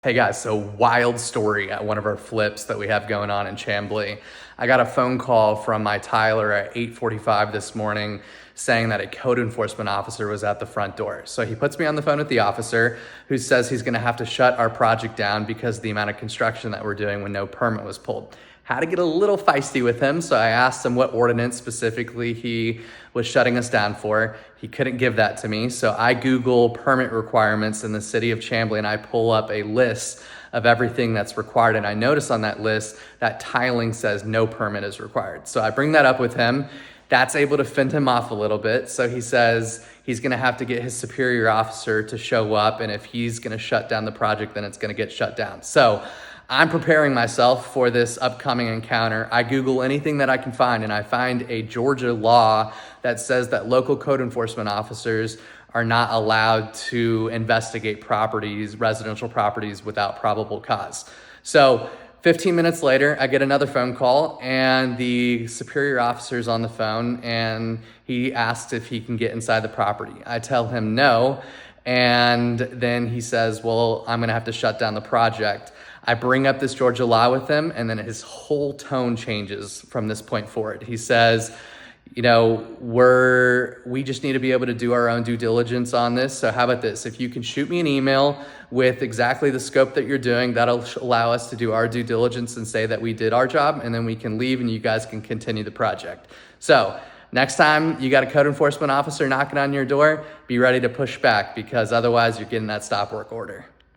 Hey guys, so wild story at one of our flips that we have going on in Chamblee. I got a phone call from my Tyler at 8:45 this morning saying that a code enforcement officer was at the front door. So he puts me on the phone with the officer who says he's gonna have to shut our project down because of the amount of construction that we're doing when no permit was pulled. Had to get a little feisty with him, so I asked him what ordinance specifically he was shutting us down for. He couldn't give that to me, so I Google permit requirements in the city of Chamblee and I pull up a list of everything that's required, and I notice on that list that tiling says no permit is required. So I bring that up with him. That's able to fend him off a little bit. So he says he's gonna have to get his superior officer to show up, and if he's gonna shut down the project, then it's gonna get shut down. So I'm preparing myself for this upcoming encounter. I Google anything that I can find, and I find a Georgia law that says that local code enforcement officers are not allowed to investigate residential properties without probable cause. So 15 minutes later, I get another phone call and the superior officer's on the phone and he asks if he can get inside the property. I tell him no, and then he says, well, I'm gonna have to shut down the project. I bring up this Georgia law with him, and then his whole tone changes from this point forward. He says, you know, we just need to be able to do our own due diligence on this. So how about this? If you can shoot me an email with exactly the scope that you're doing, that'll allow us to do our due diligence and say that we did our job, and then we can leave and you guys can continue the project. So next time you got a code enforcement officer knocking on your door, be ready to push back, because otherwise you're getting that stop work order.